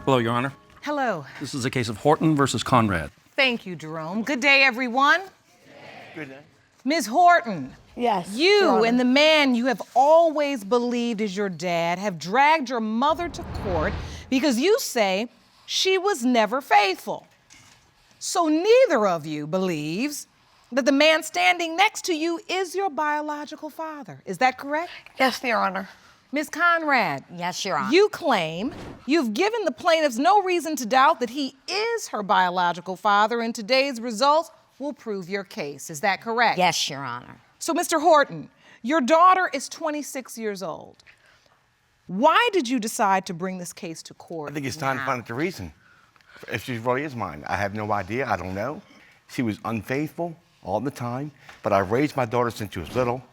Hello, Your Honor. Hello. This is a case of Horton versus Conrad. Thank you, Jerome. Good day, everyone. Good day. Ms. Horton. Yes. You and the man you have always believed is your dad have dragged your mother to court because you say she was never faithful. So neither of you believes that the man standing next to you is your biological father. Is that correct? Yes, Your Honor. Ms. Conrad. Yes, Your Honor. You claim you've given the plaintiffs no reason to doubt that he is her biological father, and today's results will prove your case. Is that correct? Yes, Your Honor. So, Mr. Horton, your daughter is 26 years old. Why did you decide to bring this case to court? I think it's time to find out the reason. If she really is mine, I have no idea. I don't know. She was unfaithful all the time, but I raised my daughter since she was little.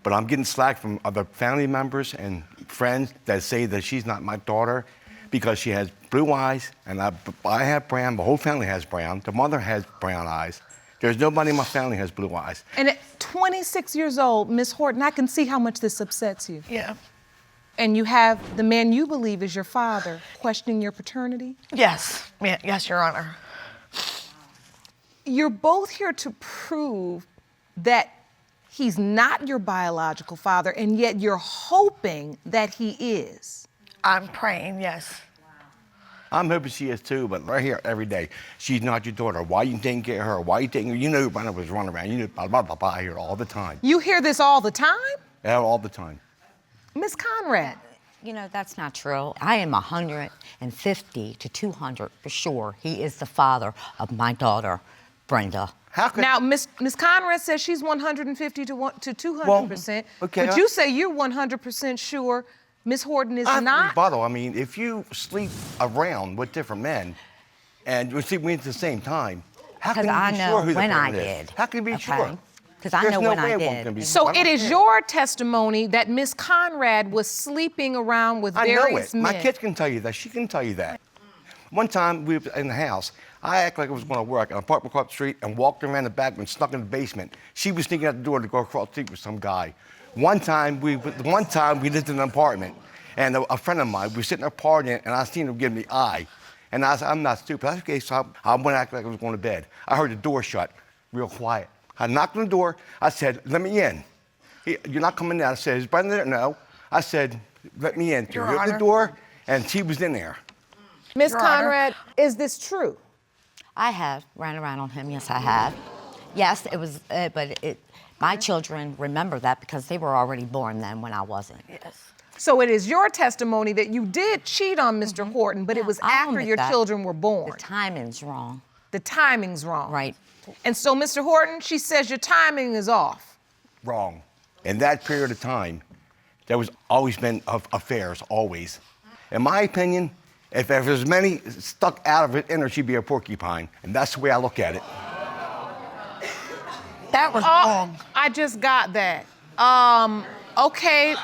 But I'm getting slack from other family members and friends that say that she's not my daughter because she has blue eyes, and I have brown. The whole family has brown. The mother has brown eyes. There's nobody in my family has blue eyes. And at 26 years old, Ms. Horton, I can see how much this upsets you. Yeah. And you have the man you believe is your father questioning your paternity? Yes. Yes, Your Honor. You're both here to prove that he's not your biological father, and yet you're hoping that he is. I'm praying, yes. I'm hoping she is too, but right here every day, she's not your daughter. Why you didn't get her? Why you didn't? You know, when I was running around, you know, blah, blah, blah, blah, I hear it all the time. You hear this all the time? Yeah, all the time. Ms. Conrad. You know, that's not true. I am 150 to 200 for sure. He is the father of my daughter, Brenda. How could... Now, Ms. Conrad says she's 150 to 200%, Well, okay, but you say you're 100% sure Ms. Horton is not? Rebuttal. I mean, if you sleep around with different men and you're sleeping at the same time, how can you be sure who the parent is? How can you be sure? Because I know when I did. So it is your testimony that Ms. Conrad was sleeping around with various men. My kids can tell you that. She can tell you that. One time we were in the house. I acted like I was going to work. An apartment across the street and walked around the back and snuck in the basement. She was sneaking out the door to go across the street with some guy. One time we lived in an apartment, and a friend of mine, we were sitting there partying, and I seen him give me the eye. And I said, I'm not stupid. I said, okay, so I went to act like I was going to bed. I heard the door shut, real quiet. I knocked on the door. I said, let me in. You're not coming in. I said, is Brenda there? No. I said, let me in. She opened the door, and she was in there. Ms. Conrad, is this true? I have ran around on him. Yes, I have. Yes, it was, my children remember that because they were already born then when I wasn't. Yes. So it is your testimony that you did cheat on Mr. Horton, but it was after your children were born. The timing's wrong. The timing's wrong. Right. And so, Mr. Horton, she says your timing is off. Wrong. In that period of time, there was always been affairs, always. In my opinion, if there's many stuck out of it in her, she'd be a porcupine. And that's the way I look at it. That was wrong. I just got that. Okay.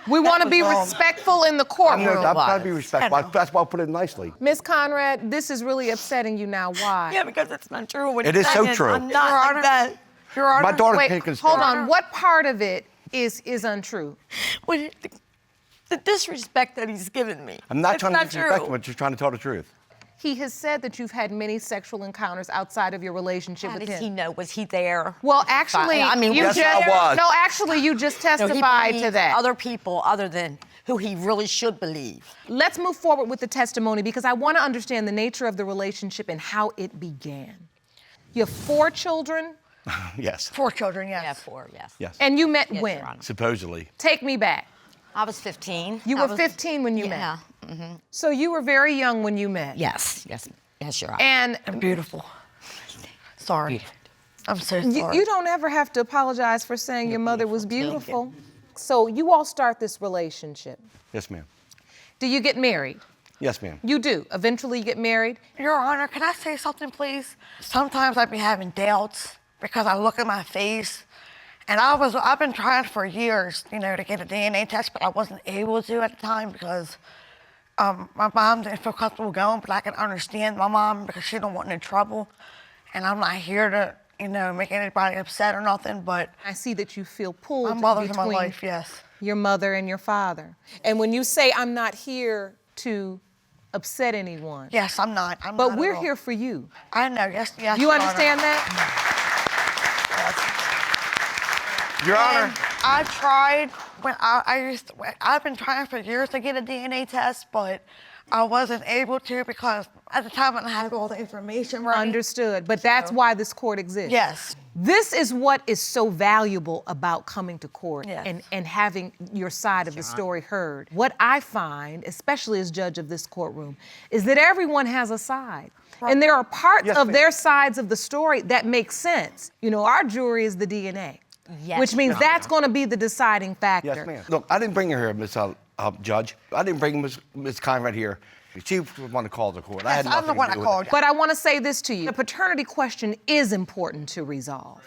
We want to be respectful in the courtroom. I've got to be respectful. That's why I put it nicely. Ms. Conrad, this is really upsetting you now. Why? Yeah, because it's not true. It is so true. I'm not like that. Your Honor. My daughter Wait, can hold on. What part of it is untrue? The disrespect that he's given me. I'm not It's trying to disrespect him, true. but just trying to tell the truth. He has said that you've had many sexual encounters outside of your relationship How with does he him. know? Was he there? Well, actually, I mean, you yes, just I was. no. Actually, you just No, he testified to believed that. Other people other than who he really should believe. Let's move forward with the testimony because I want to understand the nature of the relationship and how it began. You have 4 children, Yes. 4 children, yes. Yeah, 4, yes. Yes. and you met Yes, when? Your Honor. Supposedly. Take me back. I was 15. You were 15 when you met. Yeah. So you were very young when you met. Yes, Your Honor. And I'm beautiful. Sorry. I'm so you sorry. don't ever have to apologize for saying your mother was beautiful. So you all start this relationship. Yes, ma'am. Do you get married? Yes, ma'am. You do. Eventually you get married. Your Honor, can I say something, please? Sometimes I've been having doubts because I look at my face, and I've been trying for years, to get a DNA test, but I wasn't able to at the time because my mom didn't feel comfortable going, but I can understand my mom because she don't want any trouble, and I'm not here to, make anybody upset or nothing, but I see that you feel pulled my mother's in my between life, yes. your mother and your father. And when you say, I'm not here to upset anyone. Yes, I'm not. I'm But not we're at all. here for you. I know. Yes, yes. You Your Honor. understand that? Your Honor. And I tried I've been trying for years to get a DNA test, but I wasn't able to because at the time I didn't have all the information right. Understood. But that's why this court exists. Yes. This is what is so valuable about coming to court Yes. and having your side of the story heard. What I find, especially as judge of this courtroom, is that everyone has a side. And there are parts Yes, of ma'am. their sides of the story that make sense. You know, our jury is the DNA, Yes, which means that's going to be the deciding factor. Yes, ma'am. Look, I didn't bring her here, Miss Judge. I didn't bring Miss Conrad here. She was the one to call the court. I had Yes, I'm nothing the to one do that with called it. you. But I want to say this to you. The paternity question is important to resolve.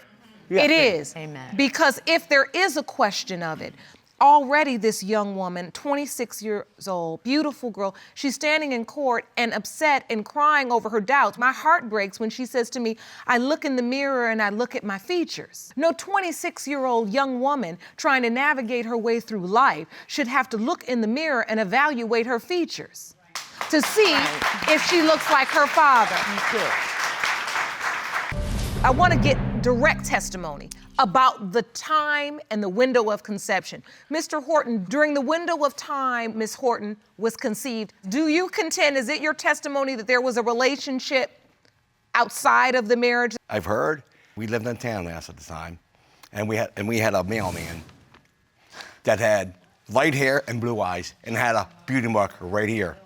Yes, It ma'am. is. Amen. Because if there is a question of it, already this young woman, 26 years old, beautiful girl, she's standing in court and upset and crying over her doubts. My heart breaks when she says to me, I look in the mirror and I look at my features. No 26-year-old young woman trying to navigate her way through life should have to look in the mirror and evaluate her features to see if she looks like her father. I want to get direct testimony about the time and the window of conception. Mr. Horton, during the window of time Ms. Horton was conceived, do you contend, is it your testimony that there was a relationship outside of the marriage? I've heard. We lived in town last at the time, and we had a mailman that had light hair and blue eyes and had a beauty marker right here.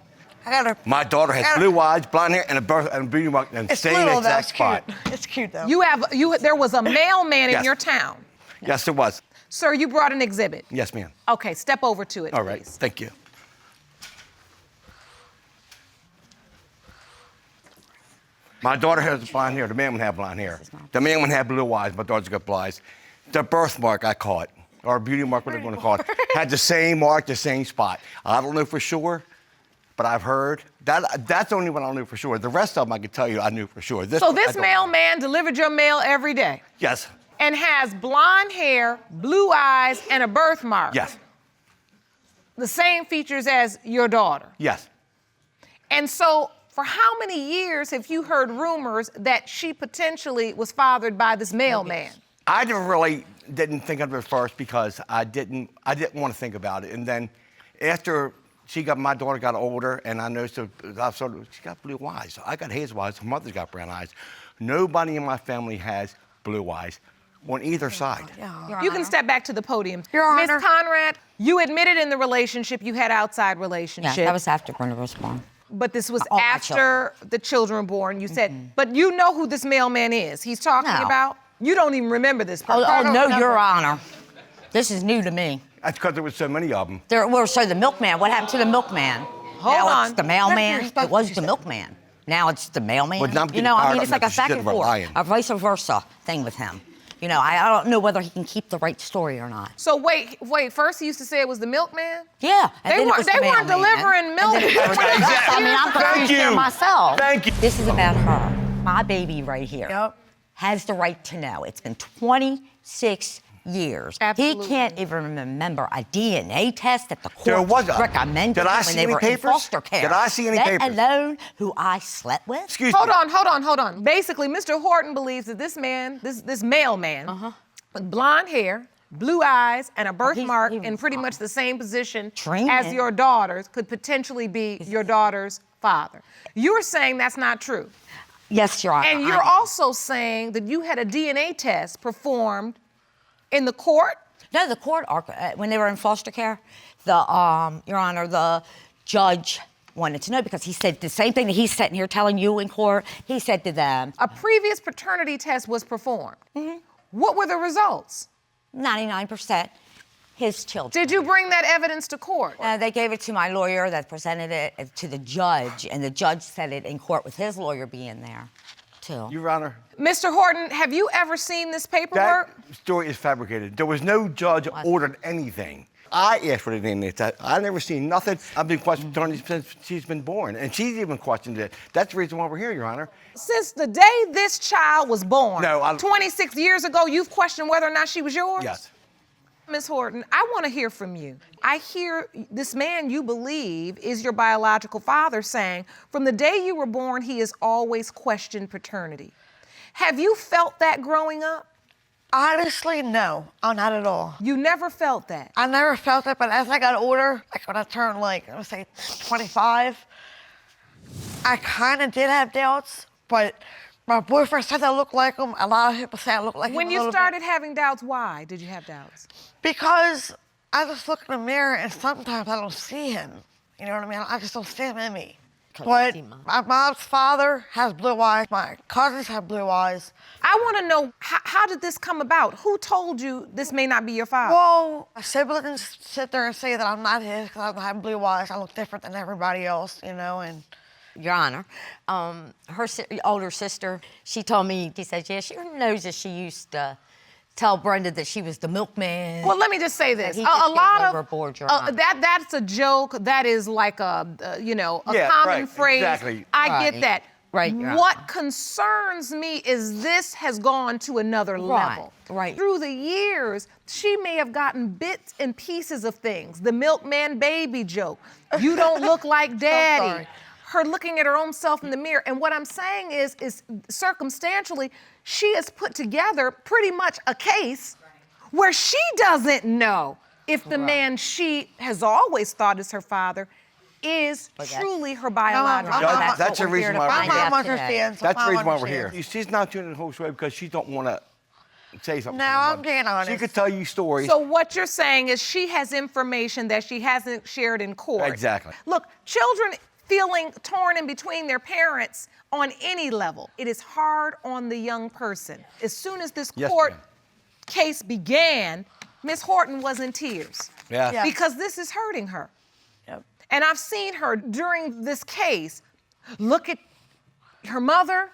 I got a. My daughter has blue eyes, blonde hair, and a beauty mark in the It's same little though. exact It's spot. cute. It's cute though. There was a mailman in Yes. your town. Yes, there was. Sir, you brought an exhibit. Yes, ma'am. Okay, step over to it, All right. please. Thank you. My daughter has blonde hair. The man would have blonde hair. The man would have blue eyes. My daughter's got blue eyes. The birthmark I caught, or beauty mark, whatever you want to call it, had the same mark, the same spot. I don't know for sure, but I've heard. That's the only one I knew for sure. The rest of them I could tell you I knew for sure. So one I this don't know. mailman delivered your mail every day Yes. and has blonde hair, blue eyes, and a birthmark. Yes. The same features as your daughter. Yes. And so, for how many years have you heard rumors that she potentially was fathered by this mailman? I didn't think of it at first because I didn't want to think about it. And then after my daughter got older, and I noticed she got blue eyes. I got hazel eyes. Her mother's got brown eyes. Nobody in my family has blue eyes on either side. You can step back to the podium. Your Miss Honor. Conrad, you admitted in the relationship you had outside relationship. Yeah, that was after Brenda was born. But this was All my after the children were born. You said, but you know who this mailman is. He's talking No. about. You don't even remember this person. Oh, no, remember. Your Honor. This is new to me. That's because there was so many of them. So the milkman, what happened to the milkman? Hold now on. it's the mailman. That's your It was spoke- the milkman. Now it's the mailman. Well, now I'm getting I fired mean, up it's now like a 'cause back she's and getting forth, lying. a vice versa thing with him. I don't know whether he can keep the right story or not. So wait. First he used to say it was the milkman. Yeah, and They then it weren't- was they the weren't mailman. delivering milk. And then it was the rest. I mean, I'm Thank confused here you. myself. Thank you. This is about her. My baby right here Yep. has the right to know. It's been 26 years. Absolutely. He can't even remember a DNA test that the There court was a- recommended Did I when see they any were in papers? foster care. Did I see any Let papers? alone who I slept with. Excuse Hold me. on. Basically, Mr. Horton believes that this man, this mailman, with blonde hair, blue eyes, and a birthmark he was in pretty much the same position Training. as your daughter's could potentially be your daughter's father. You're saying that's not true. Yes, Your Honor. And you're also saying that you had a DNA test performed in the court? No, the court, when they were in foster care, Your Honor, the judge wanted to know because he said the same thing that he's sitting here telling you in court. He said to them, A previous paternity test was performed. What were the results? 99% his children. Did you bring that evidence to court? They gave it to my lawyer that presented it to the judge, and the judge said it in court with his lawyer being there, too. Your Honor, Mr. Horton, have you ever seen this that paperwork? story is fabricated. There was no judge ordered anything. I asked for the DNA test. I've never seen nothing. I've been questioning Tony since she's been born, and she's even questioned it. That's the reason why we're here, Your Honor. Since the day this child was born, No, 26 years ago, you've questioned whether or not she was yours? Yes. Ms. Horton, I want to hear from you. I hear this man you believe is your biological father saying, from the day you were born, he has always questioned paternity. Have you felt that growing up? Honestly, no. Oh, not at all. You never felt that? I never felt it, but as I got older, like when I turned like, I would say 25, I kind of did have doubts, but my boyfriend said I look like him. A lot of people say I look like him. When you started having doubts, why did you have doubts? Because I just look in the mirror and sometimes I don't see him. You know what I mean? I just don't see him in me. But my mom's father has blue eyes. My cousins have blue eyes. I want to know, how did this come about? Who told you this may not be your father? Well, my siblings sit there and say that I'm not his because I don't have blue eyes. I look different than everybody else, you know, and... Your Honor, her older sister, she told me, she said, yeah, she knows that she used to tell Brenda that she was the milkman. Well, let me just say this. He A just lot goes of overboard, Your Honor. that's a joke. That is like a Yeah, common right, phrase. exactly. I get that. Right, Your What Honor. concerns me is this has gone to another level. Right. Through the years, she may have gotten bits and pieces of things. The milkman baby joke. You don't look like daddy. sorry. Her looking at her own self in the mirror. And what I'm saying is circumstantially, she has put together pretty much a case where she doesn't know if the man she has always thought is her father is truly her biological Mama, father. That's the reason why My we're here. mom understands. That's the my reason mom why we're here. understands. She's not tuning in the whole story because she don't want to say something. No, to her I'm mother. being honest. She could tell you stories. So what you're saying is she has information that she hasn't shared in court. Exactly. Look, children feeling torn in between their parents on any level, it is hard on the young person. As soon as this Yes, court ma'am. case began, Miss Horton was in tears. Yeah. Yeah. Because this is hurting her. Yep. And I've seen her during this case look at her mother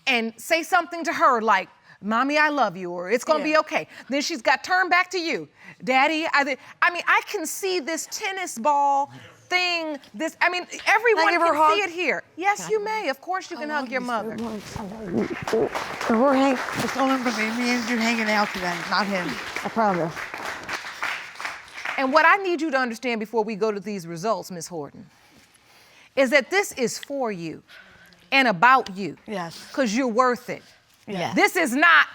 and say something to her like, Mommy, I love you, or it's gonna be okay. Then she's got turned back to you. Daddy, I mean, I can see this tennis ball thing, everyone give her a can hug? see it here. Yes, you may. Of course you can hug your mother. We're it's only gonna be me and you hanging out today, not him. I promise. And what I need you to understand before we go to these results, Miss Horton, is that this is for you and about you. Yes. Because you're worth it. Yes. This is not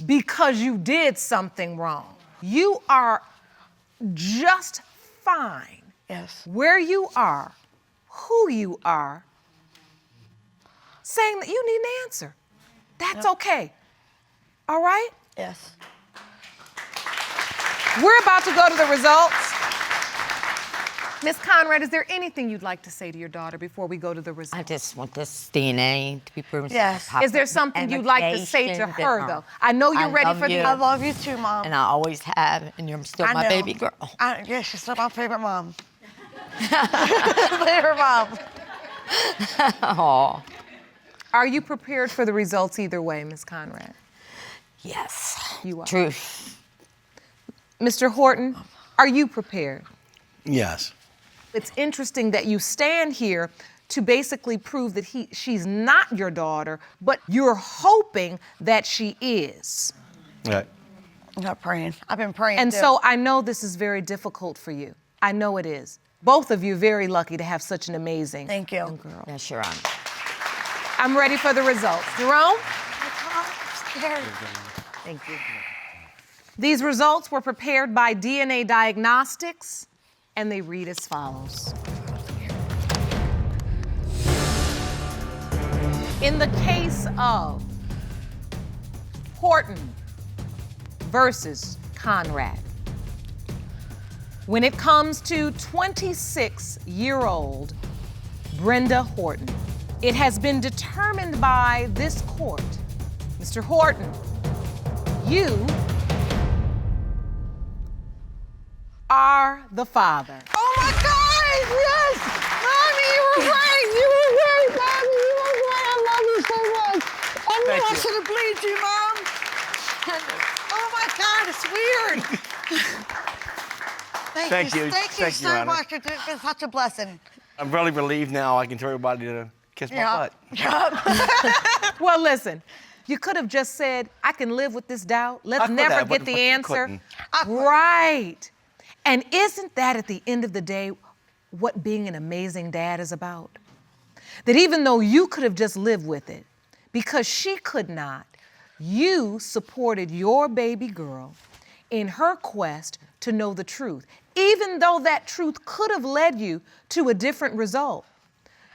because you did something wrong. You are just fine Yes. where you are, who you are, saying that you need an answer. That's okay. All right? Yes. We're about to go to the results. Miss Conrad, is there anything you'd like to say to your daughter before we go to the results? I just want this DNA to be proven. Yes. Is there something you'd like to say to her, though? I know you're ready for the... I love you too, Mom. And I always have, and you're still I my know. baby girl. Yeah, she's still my favorite mom. Favorite mom. Aw. Are you prepared for the results either way, Miss Conrad? Yes. You are. Truth. Mr. Horton, are you prepared? Yes. It's interesting that you stand here to basically prove that she's not your daughter, but you're hoping that she is. Right. I'm not praying. I've been praying And too. so I know this is very difficult for you. I know it is. Both of you very lucky to have such an amazing Thank you. young girl. Yes, Your Honor. I'm ready for the results. Jerome? I'm scared. Thank you. These results were prepared by DNA Diagnostics, and they read as follows. In the case of Horton versus Conrad, when it comes to 26-year-old Brenda Horton, it has been determined by this court, Mr. Horton, you are the father. Oh my God! Yes! Mommy, you were right! You were right, Mommy! You were right! I love you so much! I knew Thank I you. should have believed you, Mom! Oh my God, it's weird! Thank Thank you. you. Thank you Thank you, so Your Honor. much. It's been such a blessing. I'm really relieved now I can tell everybody to kiss my butt. Yup. Well, listen, You could have just said, I can live with this doubt. Let's I could never have, get but the you answer. couldn't. Right. And isn't that at the end of the day what being an amazing dad is about? That even though you could have just lived with it, because she could not, you supported your baby girl in her quest to know the truth, even though that truth could have led you to a different result.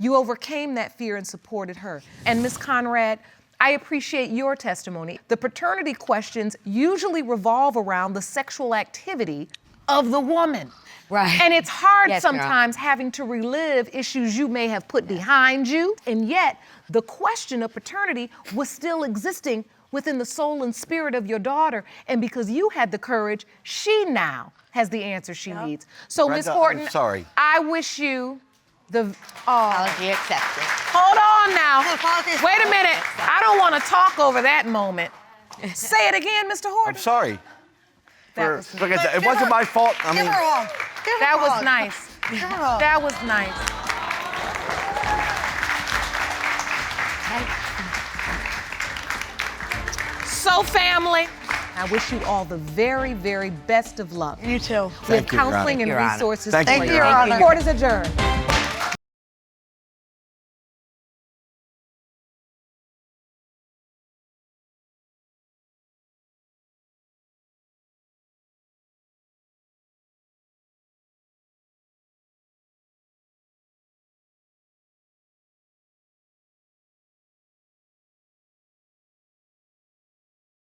You overcame that fear and supported her. And Ms. Conrad, I appreciate your testimony. The paternity questions usually revolve around the sexual activity of the woman. Right. And it's hard Yes, Your Honor. sometimes having to relive issues you may have put behind you, and yet the question of paternity was still existing within the soul and spirit of your daughter. And because you had the courage, she now has the answer she needs. So, Ms. Brenda, Horton, I'm sorry. I wish you the. Apology accepted. Hold on now. Apologies. Wait a minute. I don't want to talk over that moment. Say it again, Mr. Horton. I'm sorry. That was, Like I said, it wasn't my fault. I Give mean, her a hug. Give her that a was hug. nice. Give her a hug. That was nice. So, family, I wish you all the very, very best of luck. You too. We have Thank you, Your counseling and Honor. resources Thank for you, you. Your Honor. Court is adjourned.